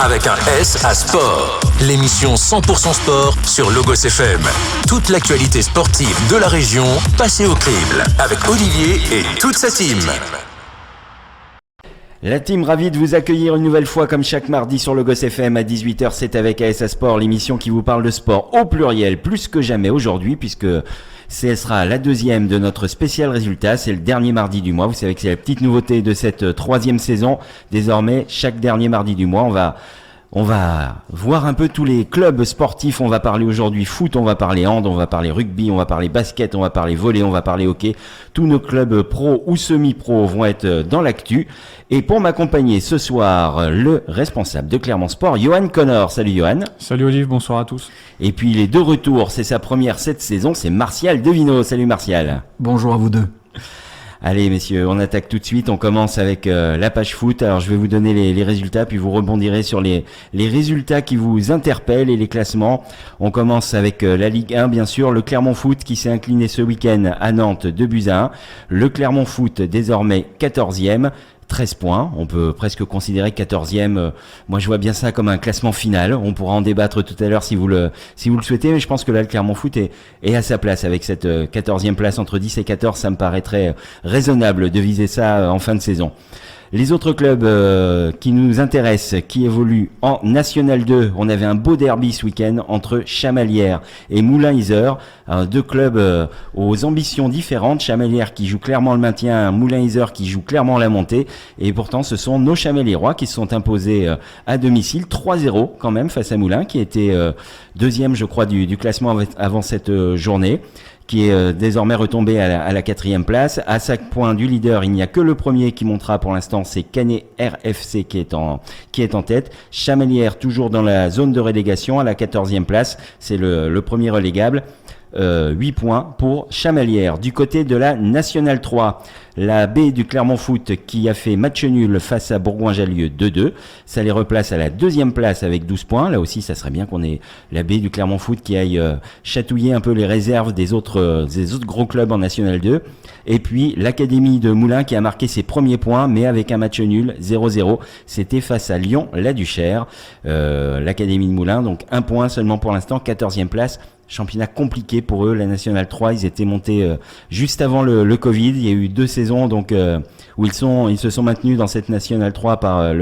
avec un S à sport. L'émission 100% sport sur Logos FM. Toute l'actualité sportive de la région passée au crible avec Olivier et toute sa team. La team ravie de vous accueillir une nouvelle fois comme chaque mardi sur Logos FM à 18h. C'est avec ASA Sport, l'émission qui vous parle de sport au pluriel plus que jamais aujourd'hui puisque elle sera la deuxième de notre spécial résultat. C'est le dernier mardi du mois. Vous savez que c'est la petite nouveauté de cette troisième saison. Désormais, chaque dernier mardi du mois, on va voir un peu tous les clubs sportifs. On va parler aujourd'hui foot, on va parler hand, on va parler rugby, on va parler basket, on va parler volley, on va parler hockey. Tous nos clubs pro ou semi-pro vont être dans l'actu. Et pour m'accompagner ce soir, le responsable de Clermont Sport, Johan Connor. Salut Johan. Salut Olive, bonsoir à tous. Et puis il est de retour, c'est sa première cette saison, c'est Martial Devino. Salut Martial. Bonjour à vous deux. Allez messieurs, on attaque tout de suite, on commence avec la page foot. Alors je vais vous donner les résultats, puis vous rebondirez sur les résultats qui vous interpellent et les classements. On commence avec la Ligue 1 bien sûr, le Clermont Foot qui s'est incliné ce week-end à Nantes 2-1. Le Clermont Foot désormais 14e. 13 points, on peut presque considérer 14e, moi je vois bien ça comme un classement final, on pourra en débattre tout à l'heure si vous le souhaitez, mais je pense que là le Clermont Foot est à sa place avec cette 14e place entre 10 et 14, ça me paraîtrait raisonnable de viser ça en fin de saison. Les autres clubs qui nous intéressent, qui évoluent en National 2, on avait un beau derby ce week-end entre Chamalières et Moulins-Isère, deux clubs aux ambitions différentes. Chamalières qui joue clairement le maintien, Moulins-Isère qui joue clairement la montée, et pourtant ce sont nos Chaméliérois qui se sont imposés à domicile 3-0 quand même face à Moulins, qui était deuxième je crois du classement avant cette journée, qui est désormais retombé à la 4e place. À 5 points du leader, il n'y a que le premier qui montera pour l'instant, c'est Canet RFC qui est en tête. Chamalières toujours dans la zone de relégation à la 14e place, c'est le premier relégable. 8 points pour Chamalières. Du côté de la Nationale 3, la B du Clermont Foot qui a fait match nul face à Bourgoin-Jallieu 2-2. Ça les replace à la 2e place avec 12 points. Là aussi, ça serait bien qu'on ait la B du Clermont Foot qui aille chatouiller un peu les réserves des autres gros clubs en National 2. Et puis, l'Académie de Moulins qui a marqué ses premiers points, mais avec un match nul 0-0. C'était face à Lyon-la-Duchère. L'Académie de Moulins, donc 1 point seulement pour l'instant, 14e place. Championnat compliqué pour eux, la Nationale 3, ils étaient montés juste avant le Covid. Il y a eu 2 saisons donc où ils se sont maintenus dans cette Nationale 3 par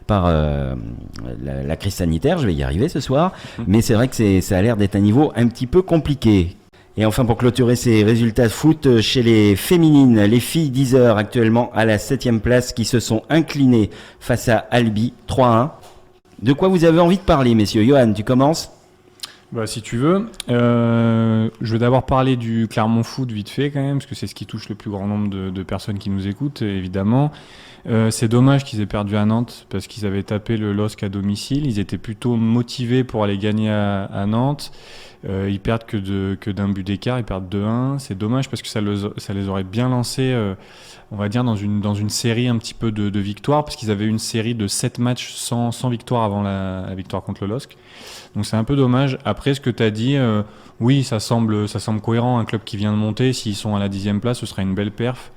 la crise sanitaire. Je vais y arriver ce soir, mais c'est vrai que ça a l'air d'être un niveau un petit peu compliqué. Et enfin, pour clôturer ces résultats de foot, chez les féminines, les filles d'Yzeure actuellement à la 7e place qui se sont inclinées face à Albi 3-1. De quoi vous avez envie de parler, messieurs? Johan, tu commences? Bah, si tu veux, je vais d'abord parler du Clermont Foot vite fait quand même, parce que c'est ce qui touche le plus grand nombre de personnes qui nous écoutent, évidemment. C'est dommage qu'ils aient perdu à Nantes, parce qu'ils avaient tapé le LOSC à domicile. Ils étaient plutôt motivés pour aller gagner à Nantes. Ils perdent que d'un but d'écart, ils perdent 2-1. C'est dommage parce que ça les aurait bien lancés, on va dire, dans une série un petit peu de victoires, parce qu'ils avaient une série de 7 matchs sans victoire avant la victoire contre le LOSC. Donc c'est un peu dommage. Après, ce que tu as dit, oui, ça semble cohérent. Un club qui vient de monter, s'ils sont à la 10e place, ce sera une belle perf.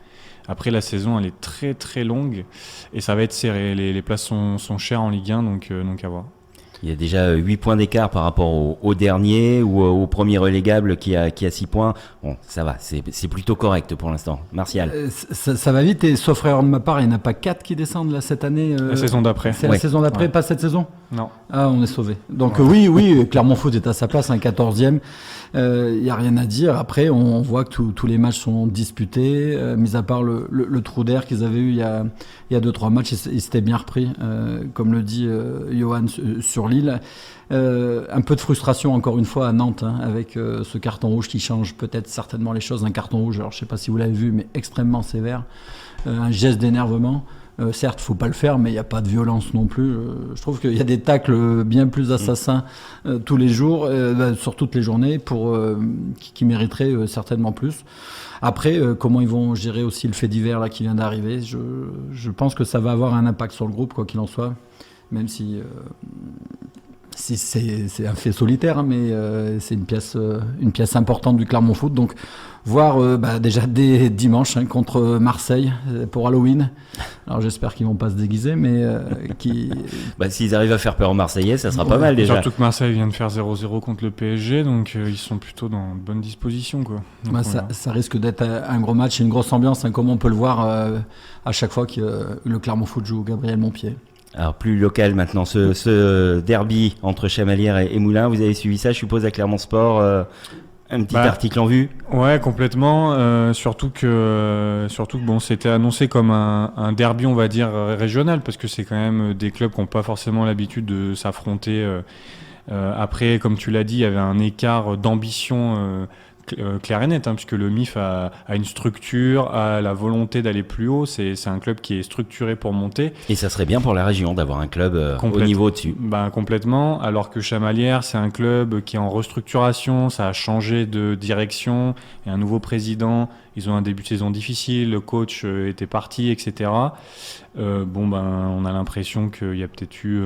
Après, la saison, elle est très très longue et ça va être serré. Les places sont chères en Ligue 1, donc à voir. Il y a déjà 8 points d'écart par rapport au dernier ou au premier relégable qui a 6 points. Bon, ça va, c'est plutôt correct pour l'instant. Martial. Ça va vite et sauf erreur de ma part, il n'y en a pas 4 qui descendent là cette année. La saison d'après. C'est la saison d'après, pas cette saison? Non. Ah, on est sauvés. Donc oui, Clermont Foot est à sa place, un 14e. Il n'y a rien à dire. Après, on voit que tous les matchs sont disputés, mis à part le trou d'air qu'ils avaient eu il y a 2-3 matchs, ils s'étaient bien repris, comme le dit Johan sur Lille. Un peu de frustration encore une fois à Nantes, avec ce carton rouge qui change peut-être certainement les choses. Un carton rouge, alors je ne sais pas si vous l'avez vu, mais extrêmement sévère. Un geste d'énervement. Certes, faut pas le faire, mais il n'y a pas de violence non plus. Je trouve qu'il y a des tacles bien plus assassins tous les jours, sur toutes les journées, qui mériteraient certainement plus. Après, comment ils vont gérer aussi le fait divers là qui vient d'arriver, je pense que ça va avoir un impact sur le groupe, quoi qu'il en soit, même si c'est un fait solitaire, hein, mais c'est une pièce importante du Clermont Foot. Donc, voir déjà dès dimanche contre Marseille pour Halloween. Alors, j'espère qu'ils vont pas se déguiser, mais s'ils arrivent à faire peur aux Marseillais, ça sera pas mal déjà. Surtout que Marseille vient de faire 0-0 contre le PSG, donc ils sont plutôt dans de bonnes dispositions, quoi. Donc, ça risque d'être un gros match et une grosse ambiance, hein, comme on peut le voir à chaque fois que le Clermont Foot joue Gabriel Montpied. Alors plus local maintenant, ce derby entre Chamalières et Moulins, vous avez suivi ça, je suppose, à Clermont Sport, un petit article en vue. Ouais, complètement. Surtout que bon, c'était annoncé comme un derby, on va dire, régional, parce que c'est quand même des clubs qui n'ont pas forcément l'habitude de s'affronter. Après, comme tu l'as dit, il y avait un écart d'ambition clair et net, hein, puisque le MIF a une structure, a la volonté d'aller plus haut. C'est un club qui est structuré pour monter. Et ça serait bien pour la région d'avoir un club au niveau au-dessus. Complètement. Alors que Chamalières, c'est un club qui est en restructuration. Ça a changé de direction. Il y a un nouveau président. Ils ont un début de saison difficile. Le coach était parti, etc. On a l'impression qu'il y a peut-être eu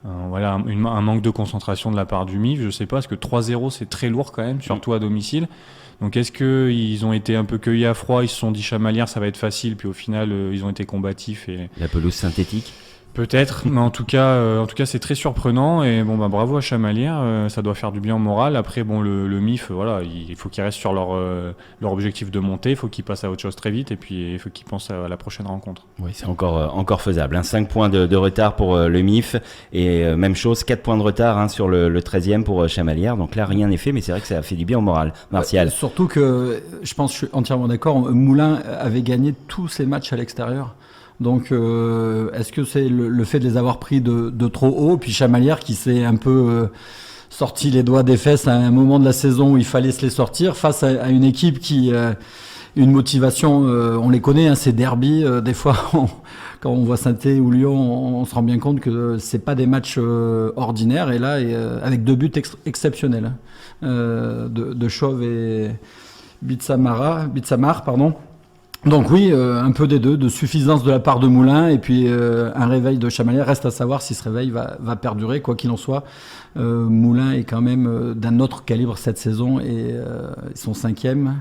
un manque de concentration de la part du MIF, je sais pas, parce que 3-0 c'est très lourd quand même, surtout à domicile. Donc est-ce qu'ils ont été un peu cueillis à froid, ils se sont dit Chamalières ça va être facile, puis au final ils ont été combatifs et... La pelouse synthétique Peut-être, mais en tout cas c'est très surprenant et bravo à Chamalières, ça doit faire du bien au moral. Après le MIF, il faut qu'ils restent sur leur objectif de montée, il faut qu'ils passent à autre chose très vite et puis il faut qu'ils pensent à la prochaine rencontre. Oui, c'est encore faisable. 5 points de retard pour le MIF et même chose, 4 points de retard sur le 13e pour Chamalières. Donc là rien n'est fait, mais c'est vrai que ça a fait du bien au moral. Martial. Surtout que je pense, je suis entièrement d'accord, Moulins avait gagné tous ses matchs à l'extérieur. Donc, est-ce que c'est le fait de les avoir pris de trop haut, puis Chamalières qui s'est un peu sorti les doigts des fesses à un moment de la saison où il fallait se les sortir, face à une équipe qui une motivation, on les connaît, hein, ces derbies, des fois, quand on voit Saint-Étienne ou Lyon, on se rend bien compte que c'est pas des matchs ordinaires, et là, avec 2 buts exceptionnels, de Chauve et Bitsamar, pardon. Donc oui, un peu des deux, de suffisance de la part de Moulins et puis un réveil de Chamalières. Reste à savoir si ce réveil va perdurer, quoi qu'il en soit. Moulins est quand même d'un autre calibre cette saison et ils sont 5e.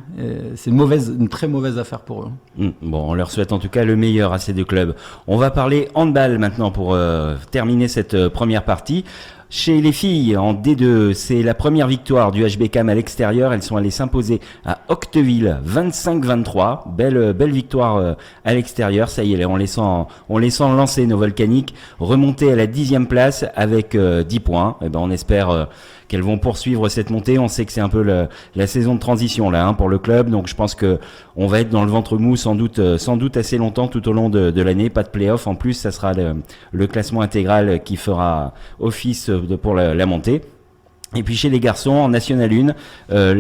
C'est une très mauvaise affaire pour eux. Bon, on leur souhaite en tout cas le meilleur à ces 2 clubs. On va parler handball maintenant pour terminer cette première partie. Chez les filles, en D2, c'est la première victoire du HBCAM à l'extérieur. Elles sont allées s'imposer à Octeville, 25-23. Belle victoire à l'extérieur. Ça y est, on les sent lancer nos volcaniques, remonter à la 10e place avec 10 points. Et on espère qu'elles vont poursuivre cette montée. On sait que c'est un peu la saison de transition là pour le club. Donc je pense que on va être dans le ventre mou sans doute assez longtemps tout au long de l'année. Pas de play-off. En plus, ça sera le classement intégral qui fera office pour la montée. Et puis chez les garçons, en National 1,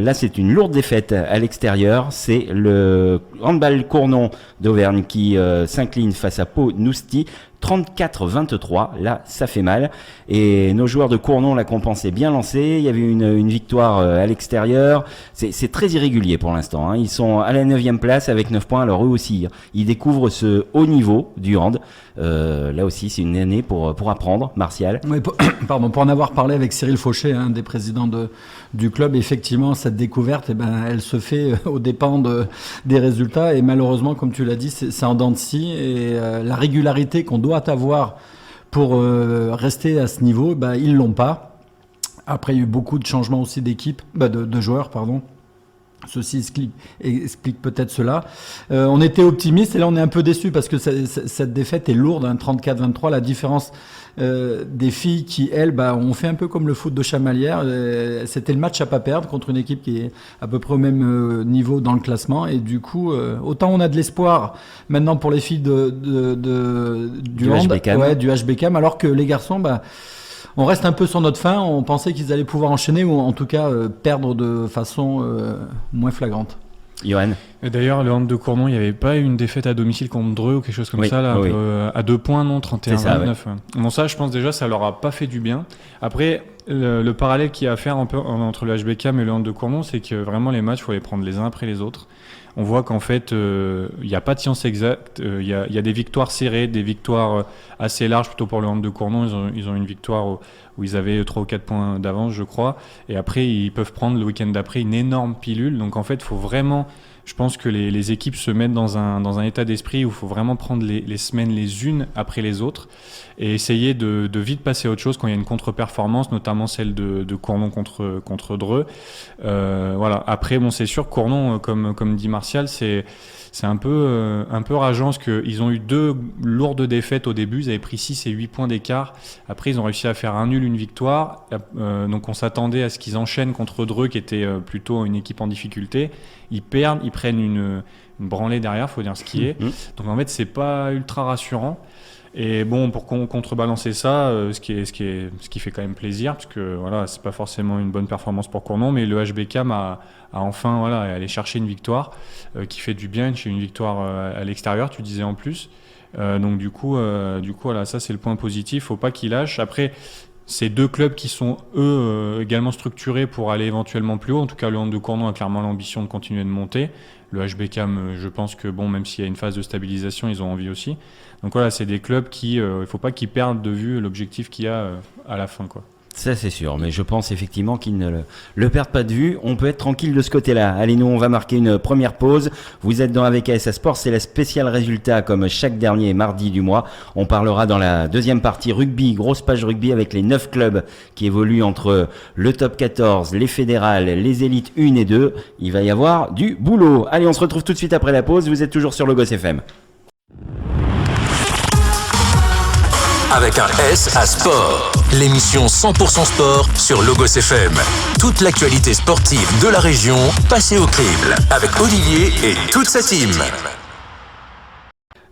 là c'est une lourde défaite à l'extérieur. C'est le handball Cournon d'Auvergne qui s'incline face à Pau-Nousti. 34-23, là ça fait mal et nos joueurs de Cournon la compensaient bien lancé. Il y avait une victoire à l'extérieur, c'est très irrégulier pour l'instant, hein. Ils sont à la 9e place avec 9 points, alors eux aussi ils découvrent ce haut niveau du hand. Là aussi c'est une année pour apprendre. Martial. Oui, pour en avoir parlé avec Cyril Fauché, un des présidents du club, effectivement cette découverte elle se fait aux dépens des résultats et malheureusement comme tu l'as dit c'est en dents de scie et la régularité qu'on doit avoir pour rester à ce niveau, ils l'ont pas. Après il y a eu beaucoup de changements aussi d'équipe, de joueurs pardon. Ceci explique peut-être cela. On était optimiste et là on est un peu déçu parce que cette défaite est lourde, 34-23. La différence des filles qui, elles, ont fait un peu comme le foot de Chamalières. C'était le match à pas perdre contre une équipe qui est à peu près au même niveau dans le classement. Et du coup, autant on a de l'espoir maintenant pour les filles du HBCAM. Du HBCAM, alors que les garçons, on reste un peu sur notre faim. On pensait qu'ils allaient pouvoir enchaîner ou en tout cas perdre de façon moins flagrante. Johan. Et d'ailleurs, le Hand de Cournon, il n'y avait pas une défaite à domicile contre Dreux ou quelque chose comme ça, là, à 2 points, non, 31-29. Ouais. Bon, ça, je pense déjà, ça leur a pas fait du bien. Après, le parallèle qu'il y a à faire un peu entre le HBK et le Hand de Cournon, c'est que vraiment les matchs, il faut les prendre les uns après les autres. On voit qu'en fait, il n'y a pas de science exacte. Il y a des victoires serrées, des victoires assez larges, plutôt pour le Hand de Cournon. Ils ont une victoire où ils avaient 3 ou 4 points d'avance, je crois. Et après, ils peuvent prendre le week-end d'après une énorme pilule. Donc en fait, il faut vraiment... Je pense que les équipes se mettent dans un état d'esprit où il faut vraiment prendre les semaines les unes après les autres et essayer de vite passer à autre chose quand il y a une contre-performance, notamment celle de Cournon contre Dreux. Voilà. Après, bon, c'est sûr que Cournon, comme dit Martial, c'est un peu rageant parce qu'ils ont eu 2 lourdes défaites au début. Ils avaient pris 6 et 8 points d'écart. Après, ils ont réussi à faire un nul, une victoire. Donc, on s'attendait à ce qu'ils enchaînent contre Dreux, qui était plutôt une équipe en difficulté. Ils perdent, ils prennent une branlée derrière, faut dire ce qui est. Donc, en fait, c'est pas ultra rassurant. Et bon, pour contrebalancer ça, ce qui fait quand même plaisir, parce que voilà, c'est pas forcément une bonne performance pour Cournon, mais le HBK a enfin allé chercher une victoire qui fait du bien, une victoire à l'extérieur, tu disais en plus. Donc du coup voilà, ça c'est le point positif. Faut pas qu'ils lâchent. Après, c'est 2 clubs qui sont eux également structurés pour aller éventuellement plus haut. En tout cas, le Hand de Cournon a clairement l'ambition de continuer de monter. Le HBK, je pense que bon, même s'il y a une phase de stabilisation, ils ont envie aussi. Donc voilà, c'est des clubs il faut pas qu'ils perdent de vue l'objectif qu'il y a à la fin, quoi. Ça c'est sûr, mais je pense effectivement qu'ils ne le perdent pas de vue. On peut être tranquille de ce côté-là. Allez, nous on va marquer une première pause. Vous êtes dans Avec ASA Sport, c'est la spéciale résultat comme chaque dernier mardi du mois. On parlera dans la deuxième partie rugby, grosse page rugby avec les 9 clubs qui évoluent entre le top 14, les fédérales, les élites 1 et 2. Il va y avoir du boulot. Allez, on se retrouve tout de suite après la pause. Vous êtes toujours sur Logos FM. Avec un S à sport. L'émission 100% sport sur Logos FM. Toute l'actualité sportive de la région passée au crible. Avec Olivier et toute sa team.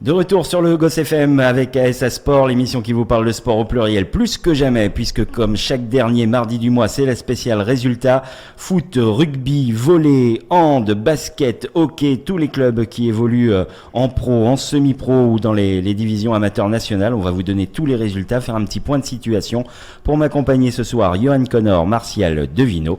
De retour sur le Logos FM avec ASA Sport, l'émission qui vous parle de sport au pluriel plus que jamais, puisque comme chaque dernier mardi du mois, c'est la spéciale résultat. Foot, rugby, volley, hand, basket, hockey, tous les clubs qui évoluent en pro, en semi-pro ou dans les divisions amateurs nationales. On va vous donner tous les résultats, faire un petit point de situation. Pour m'accompagner ce soir, Johan Connor, Martial Devino.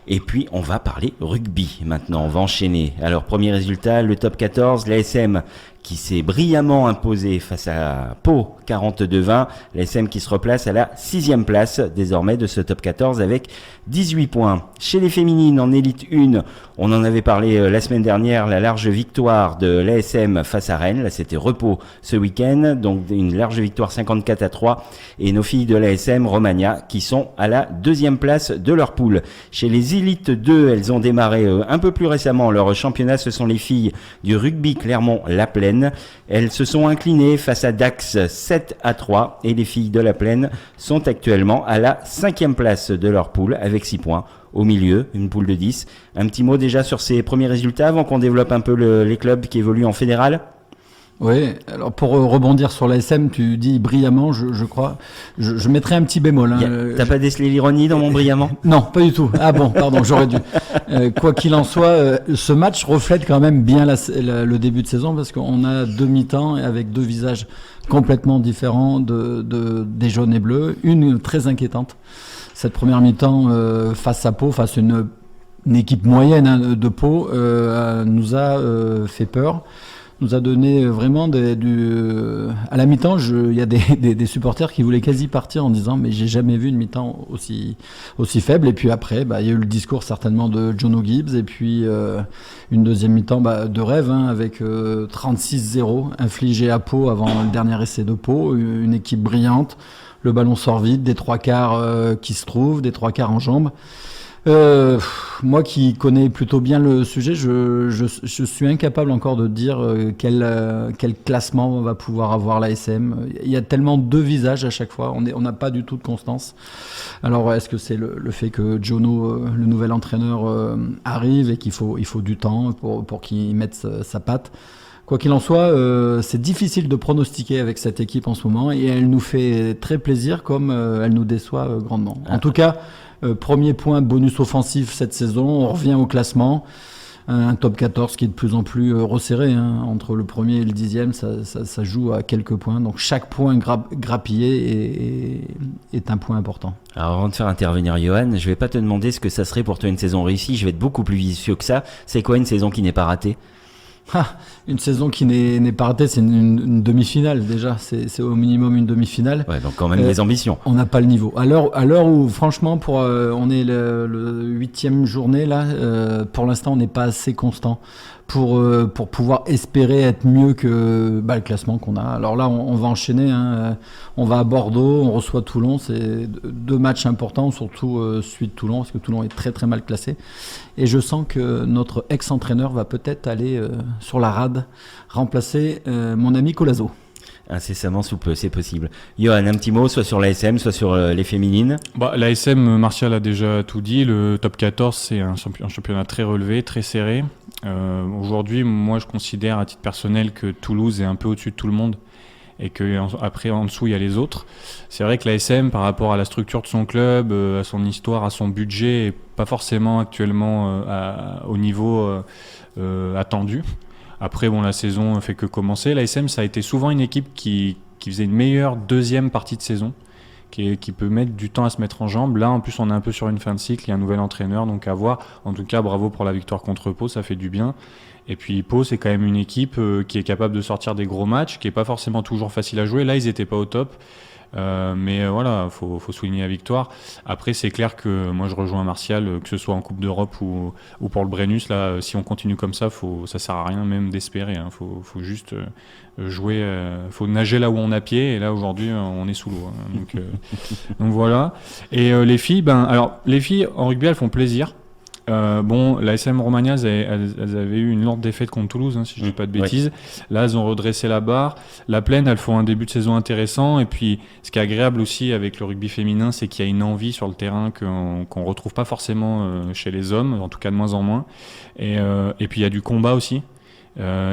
Et puis, on va parler rugby maintenant. On va enchaîner. Alors, premier résultat, le top 14, l'ASM qui s'est brillamment imposé face à Pau, 42-20. L'ASM qui se replace à la 6e place désormais de ce top 14 avec 18 points. Chez les féminines en élite 1, on en avait parlé la semaine dernière, la large victoire de l'ASM face à Rennes. Là, c'était repos ce week-end, donc une large victoire 54-3. Et nos filles de l'ASM Romagna qui sont à la 2e place de leur poule. Chez les élites 2, elles ont démarré un peu plus récemment leur championnat. Ce sont les filles du rugby Clermont-La Plaine. Elles se sont inclinées face à Dax 7-3 et les filles de La Plaine sont actuellement à la 5e place de leur poule avec 6 points. Au milieu, une poule de 10. Un petit mot déjà sur ces premiers résultats avant qu'on développe un peu les clubs qui évoluent en fédéral. Oui, alors pour rebondir sur l'ASM, tu dis brillamment, je crois. Je mettrais un petit bémol. Hein. T'as pas décelé l'ironie dans mon brillamment ? Non, pas du tout. Ah bon, pardon, j'aurais dû. Quoi qu'il en soit, ce match reflète quand même bien le début de saison parce qu'on a 2 mi-temps avec 2 visages complètement différents des jaunes et bleus. Une très inquiétante. Cette première mi-temps face à Pau, face à une équipe moyenne de Pau, nous a fait peur. Nous a donné vraiment à la mi-temps, il y a des supporters qui voulaient quasi partir en disant mais j'ai jamais vu une mi-temps aussi faible. Et puis après, il y a eu le discours certainement de Jono Gibbs et puis une deuxième mi-temps de rêve avec 36-0 infligé à Pau avant le dernier essai de Pau, une équipe brillante. Le ballon sort vite, des 3/4 qui se trouvent, des 3/4 en jambes. Moi qui connais plutôt bien le sujet, je suis incapable encore de dire quel classement va pouvoir avoir l'ASM. Il y a tellement 2 visages à chaque fois, on n'a pas du tout de constance. Alors est-ce que c'est le fait que Jono, le nouvel entraîneur, arrive et qu'il faut du temps pour qu'il mette sa patte? Quoi qu'il en soit, c'est difficile de pronostiquer avec cette équipe en ce moment et elle nous fait très plaisir comme elle nous déçoit grandement. En tout cas, premier point bonus offensif cette saison, on revient au classement. un top 14 qui est de plus en plus resserré. Hein. Entre le premier et le 10e, ça joue à quelques points. Donc chaque point grappillé est un point important. Alors avant de faire intervenir Johan, je vais pas te demander ce que ça serait pour toi une saison réussie, je vais être beaucoup plus vicieux que ça. C'est quoi une saison qui n'est pas ratée ? Une saison qui n'est pas ratée, c'est une demi-finale déjà. C'est au minimum une demi-finale. Ouais, donc quand même des ambitions. On n'a pas le niveau. À l'heure où, franchement, on est le 8e journée là. Pour l'instant, on n'est pas assez constant pour pouvoir espérer être mieux que le classement qu'on a. Alors là, on va enchaîner. Hein. On va à Bordeaux, on reçoit Toulon. C'est 2 matchs importants, surtout celui de Toulon, parce que Toulon est très très mal classé. Et je sens que notre ex-entraîneur va peut-être aller sur la rade remplacer mon ami Colazo. Incessamment sous peu, c'est possible. Johan, un petit mot, soit sur l'ASM, soit sur les féminines. L'ASM, Martial a déjà tout dit. Le top 14, c'est un championnat très relevé, très serré. Aujourd'hui, moi, je considère à titre personnel que Toulouse est un peu au-dessus de tout le monde et qu'après, en dessous, il y a les autres. C'est vrai que l'ASM, par rapport à la structure de son club, à son histoire, à son budget, n'est pas forcément actuellement au niveau attendu. Après, la saison fait que commencer. L'ASM, ça a été souvent une équipe qui faisait une meilleure deuxième partie de saison, qui peut mettre du temps à se mettre en jambes. Là, en plus, on est un peu sur une fin de cycle. Il y a un nouvel entraîneur, donc à voir. En tout cas, bravo pour la victoire contre Pau, ça fait du bien. Et puis Pau, c'est quand même une équipe qui est capable de sortir des gros matchs, qui n'est pas forcément toujours facile à jouer. Là, ils n'étaient pas au top. Mais voilà, faut souligner la victoire. Après, c'est clair que moi je rejoins Martial, que ce soit en Coupe d'Europe ou pour le Brennus. Là, si on continue comme ça, ça sert à rien même d'espérer. Hein. Faut juste jouer, faut nager là où on a pied. Et là aujourd'hui, on est sous l'eau. Hein. Donc voilà. Et les filles, les filles en rugby, elles font plaisir. La SM Romagna, elles avaient eu une lourde défaite contre Toulouse, hein, si je dis pas de bêtises. Ouais. Là, elles ont redressé la barre. La Plaine, elles font un début de saison intéressant. Et puis, ce qui est agréable aussi avec le rugby féminin, c'est qu'il y a une envie sur le terrain qu'on retrouve pas forcément chez les hommes, en tout cas de moins en moins. Et puis, il y a du combat aussi.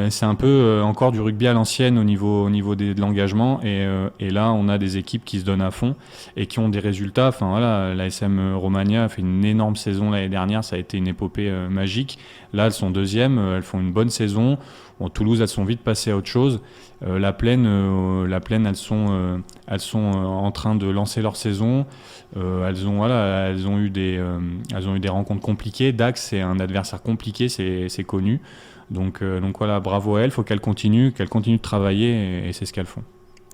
C'est un peu encore du rugby à l'ancienne au niveau de l'engagement et là on a des équipes qui se donnent à fond et qui ont des résultats. Enfin voilà, la SM Romagna a fait une énorme saison l'année dernière, ça a été une épopée magique. Là elles sont deuxièmes, elles font une bonne saison. Toulouse, elles sont vite passées à autre chose. La Plaine, elles sont en train de lancer leur saison. Elles ont eu des rencontres compliquées. Dax, c'est un adversaire compliqué, c'est connu. Donc voilà, bravo à elles, il faut qu'elles continuent de travailler et c'est ce qu'elles font.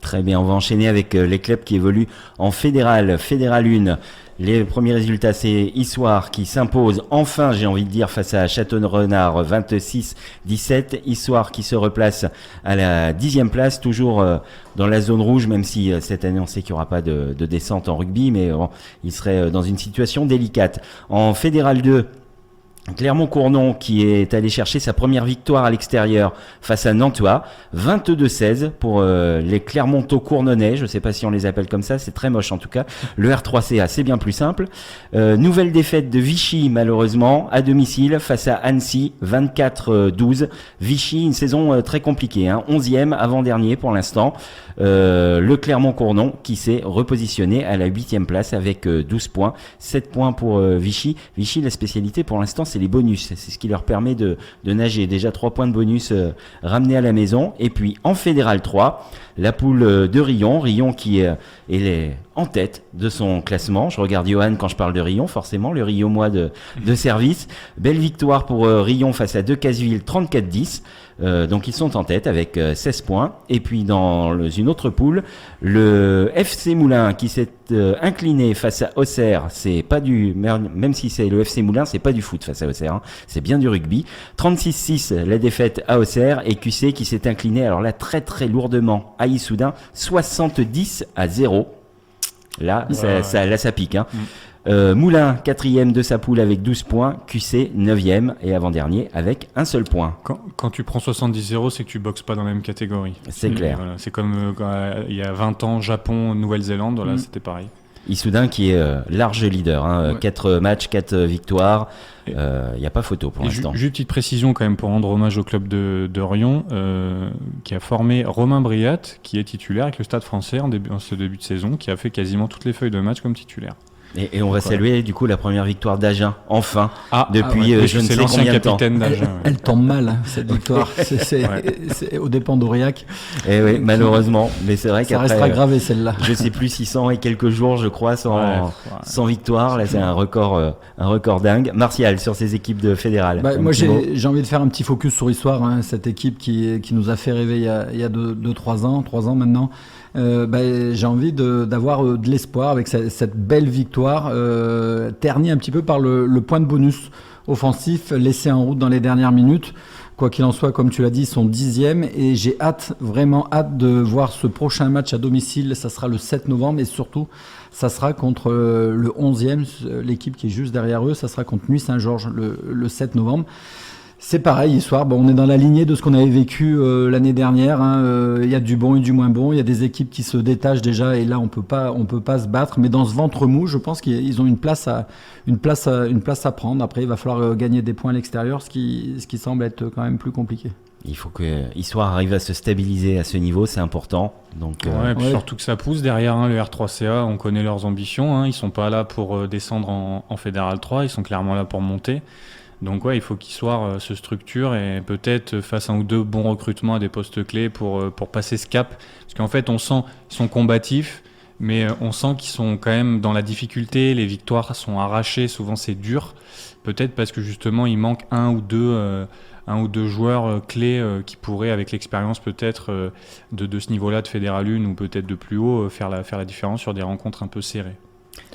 Très bien, on va enchaîner avec les clubs qui évoluent en fédéral 1. Les premiers résultats, c'est Issoire qui s'impose enfin, j'ai envie de dire, face à Château-Renard 26-17. Issoire qui se replace à la 10e place, toujours dans la zone rouge, même si cette année on sait qu'il n'y aura pas de descente en rugby, mais bon, il serait dans une situation délicate. En fédéral 2, Clermont-Cournon qui est allé chercher sa première victoire à l'extérieur face à Nantua, 22-16 pour les Clermonto-Cournonnais, je ne sais pas si on les appelle comme ça, c'est très moche en tout cas. Le R3CA, c'est bien plus simple. Nouvelle défaite de Vichy malheureusement à domicile face à Annecy, 24-12. Vichy, une saison très compliquée, 11e avant-dernier pour l'instant. Le Clermont-Cournon qui s'est repositionné à la 8e place avec 12 points, 7 points pour Vichy. Vichy, la spécialité pour l'instant, c'est les bonus, c'est ce qui leur permet de nager. Déjà 3 points de bonus ramenés à la maison. Et puis en fédéral 3, la poule de Rion qui est en tête de son classement. Je regarde Johan quand je parle de Rion, forcément, le Rion-moi de service. Belle victoire pour Rion face à Decazeville, 34-10. Donc ils sont en tête avec 16 points. Et puis dans une autre poule, le FC Moulins qui s'est incliné face à Auxerre, c'est pas même si c'est le FC Moulins, c'est pas du foot face à Auxerre, c'est bien du rugby. 36-6 la défaite à Auxerre et QC qui s'est incliné alors là très très lourdement à Issoudun, 70-0. Là, ça pique. Moulins, 4e de sa poule avec 12 points. QC, 9e et avant-dernier avec un seul point. Quand tu prends 70-0, c'est que tu boxes pas dans la même catégorie. C'est clair. Voilà. C'est comme il y a 20 ans, Japon, Nouvelle-Zélande, voilà, c'était pareil. Issoudun qui est large leader, 4 matchs, 4 victoires. Il n'y a pas photo pour l'instant. Juste une petite précision quand même pour rendre hommage au club de Rion qui a formé Romain Briat qui est titulaire avec le Stade français en ce début de saison, qui a fait quasiment toutes les feuilles de match comme titulaire. Et on va saluer du coup la première victoire d'Agen, enfin, depuis ouais. je ne sais combien de temps. Elle tombe mal, cette victoire. C'est aux dépens d'Aurillac. Et oui, malheureusement. Mais c'est vrai qu'après, ça restera gravé celle-là. Je sais plus 600 et quelques jours, je crois, sans victoire. Là, c'est un record dingue. Martial, sur ces équipes de fédérales. Moi, j'ai envie de faire un petit focus sur Histoire, hein, cette équipe qui nous a fait rêver il y a 3 ans maintenant. J'ai envie d'avoir de l'espoir avec cette belle victoire, ternie un petit peu par le point de bonus offensif laissé en route dans les dernières minutes. Quoi qu'il en soit, comme tu l'as dit, ils sont 10e et j'ai vraiment hâte de voir ce prochain match à domicile. Ça sera le 7 novembre et surtout, ça sera contre le 11e, l'équipe qui est juste derrière eux. Ça sera contre Nuit Saint-Georges le 7 novembre. C'est pareil, Histoire. On est dans la lignée de ce qu'on avait vécu l'année dernière. Il y a du bon et du moins bon. Il y a des équipes qui se détachent déjà et là on peut pas se battre. Mais dans ce ventre mou, je pense qu'ils ont une place à prendre. Après, il va falloir gagner des points à l'extérieur, ce qui semble être quand même plus compliqué. Il faut que Histoire arrive à se stabiliser à ce niveau, c'est important. Donc, surtout que ça pousse derrière le R3CA, on connaît leurs ambitions. Ils sont pas là pour descendre en Fédéral 3, ils sont clairement là pour monter. Donc il faut qu'Histoire se structure et peut-être fasse 1 ou 2 bons recrutements à des postes clés pour passer ce cap. Parce qu'en fait, on sent qu'ils sont combatifs, mais on sent qu'ils sont quand même dans la difficulté. Les victoires sont arrachées, souvent c'est dur. Peut-être parce que justement, il manque 1 ou 2 joueurs clés qui pourraient, avec l'expérience peut-être de ce niveau-là de Fédéral 1 ou peut-être de plus haut, faire la différence sur des rencontres un peu serrées.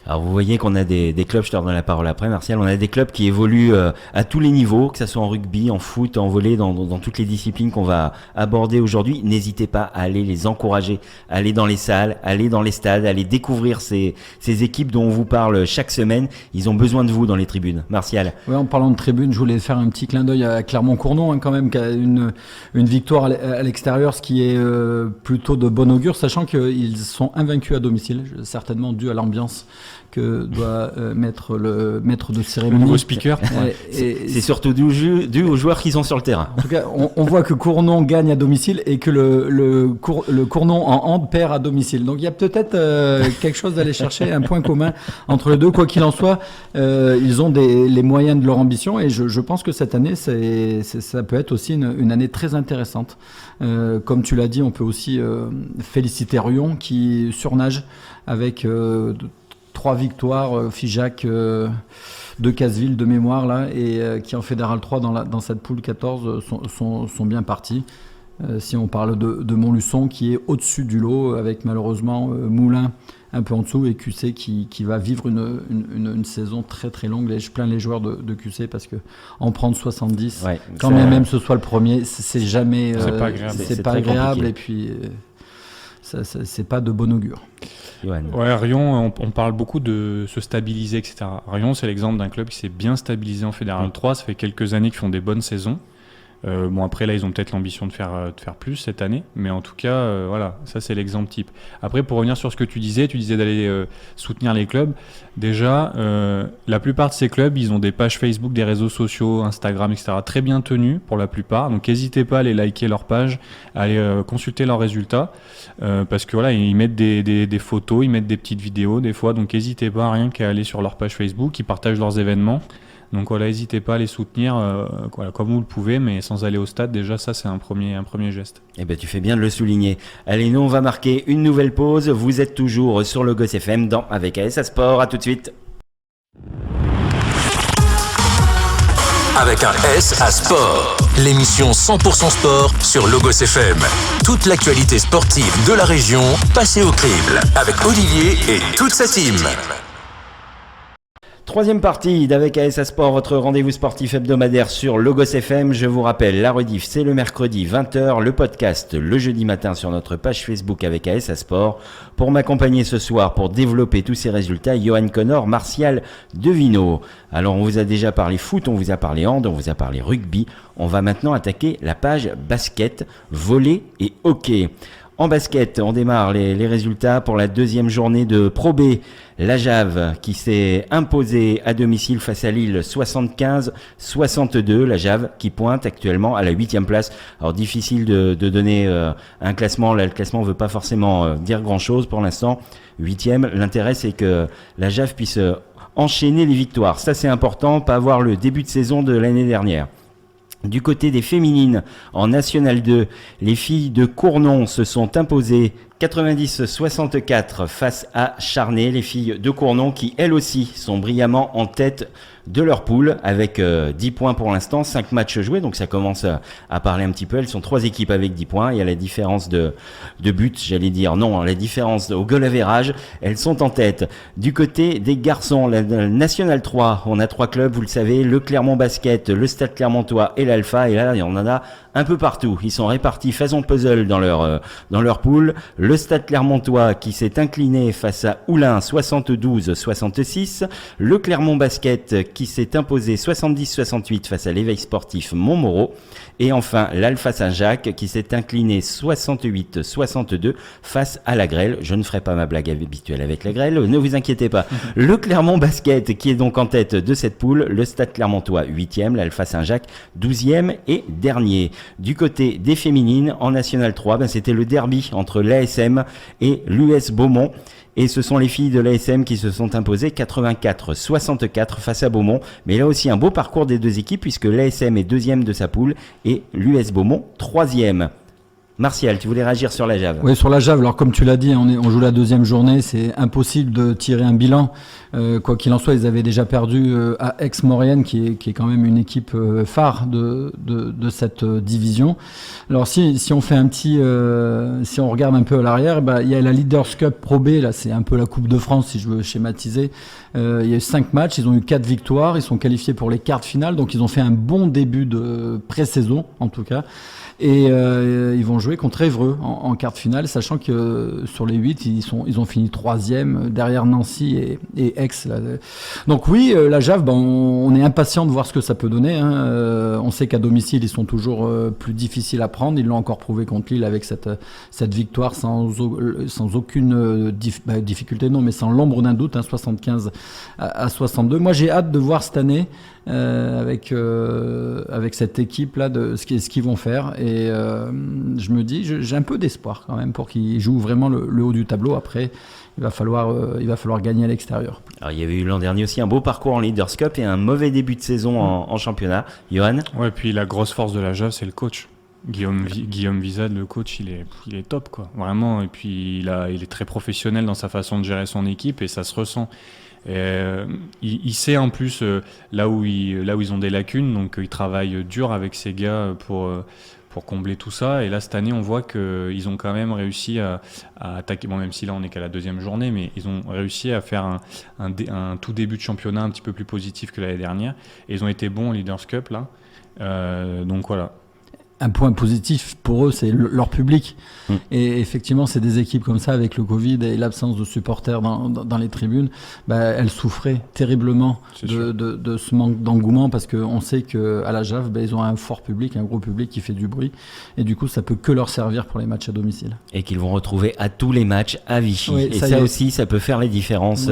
Alors vous voyez qu'on a des clubs, je te redonne la parole après Martial, on a des clubs qui évoluent à tous les niveaux, que ce soit en rugby, en foot, en volley, dans toutes les disciplines qu'on va aborder aujourd'hui. N'hésitez pas à aller les encourager, à aller dans les salles, à aller dans les stades, à aller découvrir ces équipes dont on vous parle chaque semaine. Ils ont besoin de vous dans les tribunes. Martial. Oui, en parlant de tribunes, je voulais faire un petit clin d'œil à Clermont-Cournon quand même, qui a une victoire à l'extérieur, ce qui est plutôt de bon augure, sachant qu'ils sont invaincus à domicile, certainement dû à l'ambiance que doit mettre le maître de cérémonie. Le nouveau speaker. C'est surtout dû aux joueurs qui sont sur le terrain. En tout cas, on voit que Cournon gagne à domicile et que le Cournon en hand perd à domicile. Donc il y a peut-être quelque chose d'aller chercher, un point commun entre les deux. Quoi qu'il en soit, ils ont les moyens de leur ambition et je pense que cette année, ça peut être aussi une année très intéressante. Comme tu l'as dit, on peut aussi féliciter Rion qui surnage avec 3 victoires, Figeac, de Casseville de mémoire là, et qui en Fédéral 3 dans cette poule 14 sont bien partis. Si on parle de Montluçon qui est au-dessus du lot avec malheureusement Moulins un peu en dessous et QC qui va vivre une saison très très longue. Je plains les joueurs de QC parce que en prendre 70, quand même ce soit le premier, c'est jamais c'est pas agréable et puis c'est pas de bon augure. Ouais, Rion, on parle beaucoup de se stabiliser, etc. Rion, c'est l'exemple d'un club qui s'est bien stabilisé en Fédéral 3. Ça fait quelques années qu'ils font des bonnes saisons. Après, là, ils ont peut-être l'ambition de faire plus cette année. Mais en tout cas, voilà, ça, c'est l'exemple type. Après, pour revenir sur ce que tu disais d'aller soutenir les clubs. Déjà, la plupart de ces clubs, ils ont des pages Facebook, des réseaux sociaux, Instagram, etc. très bien tenus pour la plupart. Donc, n'hésitez pas à aller liker leurs pages, à aller consulter leurs résultats. Parce que voilà, ils mettent des photos, ils mettent des petites vidéos des fois. Donc, n'hésitez pas rien qu'à aller sur leur page Facebook. Ils partagent leurs événements. Donc voilà, n'hésitez pas à les soutenir comme vous le pouvez, mais sans aller au stade, déjà ça c'est un premier geste. Eh ben tu fais bien de le souligner. Allez, nous on va marquer une nouvelle pause. Vous êtes toujours sur Logos FM dans Avec ASA Sport. À tout de suite. Avec un S à Sport, l'émission 100% sport sur Logos FM. Toute l'actualité sportive de la région passée au crible avec Olivier et toute sa team. Troisième partie d'Avec ASA Sport, votre rendez-vous sportif hebdomadaire sur Logos FM. Je vous rappelle, la rediff, c'est le mercredi 20h, le podcast le jeudi matin sur notre page Facebook Avec ASA Sport. Pour m'accompagner ce soir, pour développer tous ces résultats, Johan Connor, Martial Devino. Alors, on vous a déjà parlé foot, on vous a parlé hand, on vous a parlé rugby. On va maintenant attaquer la page basket, volley et hockey. En basket, on démarre les résultats pour la deuxième journée de Pro B. La Jave qui s'est imposée à domicile face à Lille 75-62. La Jave qui pointe actuellement à la 8e place. Alors difficile de donner un classement. Là, le classement ne veut pas forcément dire grand-chose pour l'instant. 8e, l'intérêt c'est que la Jave puisse enchaîner les victoires. Ça c'est important, pas avoir le début de saison de l'année dernière. Du côté des féminines, en National 2, les filles de Cournon se sont imposées 90-64 face à Charnay. Les filles de Cournon qui, elles aussi, sont brillamment en tête de leur poule avec 10 points pour l'instant, 5 matchs joués, donc ça commence à parler un petit peu. Elles sont 3 équipes avec 10 points. Il y a la différence de buts, j'allais dire non, la différence au goal average, elles sont en tête. Du côté des garçons, la National 3, on a 3 clubs, vous le savez, le Clermont Basket, le Stade Clermontois et l'Alpha, et là on en a un peu partout. Ils sont répartis façon puzzle dans leur poule. Le Stade Clermontois qui s'est incliné face à Oulin 72-66. Le Clermont Basket qui s'est imposé 70-68 face à l'Éveil Sportif Montmoreau. Et enfin, l'Alpha Saint-Jacques qui s'est incliné 68-62 face à la Grêle. Je ne ferai pas ma blague habituelle avec la Grêle, ne vous inquiétez pas. Le Clermont Basket qui est donc en tête de cette poule. Le Stade Clermontois 8e, l'Alpha Saint-Jacques 12e et dernier. Du côté des féminines, en National 3, c'était le derby entre l'ASM et l'US Beaumont. Et ce sont les filles de l'ASM qui se sont imposées 84-64 face à Beaumont. Mais là aussi un beau parcours des deux équipes puisque l'ASM est 2e de sa poule et l'US Beaumont 3e. Martial, tu voulais réagir sur la Jave? Oui, sur la Jave. Alors, comme tu l'as dit, on joue la deuxième journée. C'est impossible de tirer un bilan. Quoi qu'il en soit, ils avaient déjà perdu à Aix-Maurienne, qui est quand même une équipe phare de cette division. Alors, si on fait si on regarde un peu à l'arrière, il y a la Leaders Cup Pro B. Là, c'est un peu la Coupe de France, si je veux schématiser. Il y a eu 5 matchs. Ils ont eu 4 victoires. Ils sont qualifiés pour les quarts de finale. Donc, ils ont fait un bon début de pré-saison, en tout cas. Et ils vont jouer contre Évreux en quart de finale, sachant que sur les 8, ils ont fini 3e derriaire Nancy et Aix. Là. Donc oui, la Jave, on est impatient de voir ce que ça peut donner. Hein. On sait qu'à domicile, ils sont toujours plus difficiles à prendre. Ils l'ont encore prouvé contre Lille avec cette victoire sans aucune difficulté, non, mais sans l'ombre d'un doute, 75 à 62. Moi, j'ai hâte de voir cette année avec cette équipe là de ce qu'ils vont faire et je me dis j'ai un peu d'espoir quand même pour qu'ils jouent vraiment le haut du tableau. Après il va falloir gagner à l'extérieur. Alors il y avait eu l'an dernier aussi un beau parcours en Leaders Cup et un mauvais début de saison en championnat. Johan? Ouais, puis la grosse force de la Jave, c'est le coach. Guillaume Vizade, le coach, il est top quoi, vraiment. Et puis il est très professionnel dans sa façon de gérer son équipe et ça se ressent. Il sait en plus là où ils ont des lacunes, donc il travaille dur avec ces gars pour combler tout ça. Et là cette année on voit qu'ils ont quand même réussi à attaquer, bon, même si là on n'est qu'à la deuxième journée, mais ils ont réussi à faire un tout début de championnat un petit peu plus positif que l'année dernière et ils ont été bons au Leaders Cup là, donc voilà. Un point positif pour eux, c'est leur public. Et effectivement, c'est des équipes comme ça, avec le Covid et l'absence de supporters dans les tribunes, elles souffraient terriblement de ce manque d'engouement parce qu'on sait qu'à la Jave, ils ont un fort public, un gros public qui fait du bruit. Et du coup, ça peut que leur servir pour les matchs à domicile. Et qu'ils vont retrouver à tous les matchs à Vichy. Oui, et ça aussi, ça peut faire les différences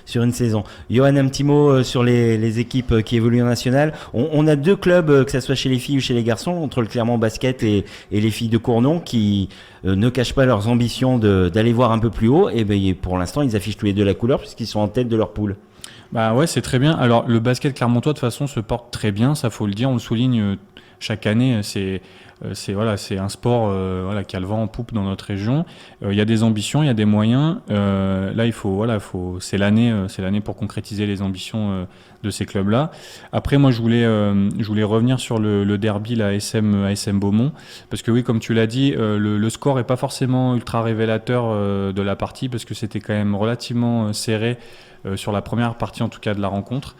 sur une saison. Johan, un petit mot sur les équipes qui évoluent en national. On a 2 clubs, que ce soit chez les filles ou chez les garçons, entre le Clermont Basket et les filles de Cournon qui ne cachent pas leurs ambitions d'aller voir un peu plus haut. Et pour l'instant, ils affichent tous les deux la couleur puisqu'ils sont en tête de leur poule. Bah ouais, c'est très bien. Alors le basket clermontois de toute façon se porte très bien, ça faut le dire. On le souligne chaque année. C'est un sport qui a le vent en poupe dans notre région. Il y a des ambitions, il y a des moyens. Là, c'est l'année pour concrétiser les ambitions de ces clubs-là. Après, moi, je voulais revenir sur le derby, la ASM Beaumont, parce que oui, comme tu l'as dit, le score est pas forcément ultra révélateur de la partie, parce que c'était quand même relativement serré. Sur la première partie en tout cas de la rencontre.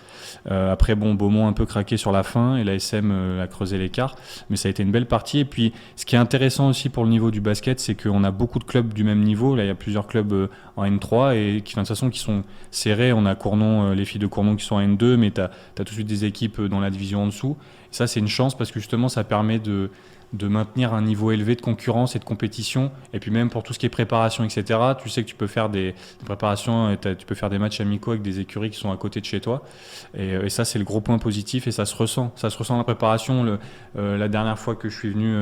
Après Beaumont un peu craqué sur la fin et l'ASM a creusé l'écart, mais ça a été une belle partie. Et puis ce qui est intéressant aussi pour le niveau du basket, c'est qu'on a beaucoup de clubs du même niveau. Là il y a plusieurs clubs en N3 et qui de toute façon qui sont serrés. On a Cournon, les filles de Cournon qui sont en N2, mais t'as tout de suite des équipes dans la division en dessous. Et ça c'est une chance parce que justement ça permet de maintenir un niveau élevé de concurrence et de compétition, et puis même pour tout ce qui est préparation, etc. Tu sais que tu peux faire des préparations, tu peux faire des matchs amicaux avec des écuries qui sont à côté de chez toi, et ça c'est le gros point positif, et ça se ressent dans la préparation. La dernière fois que je suis venu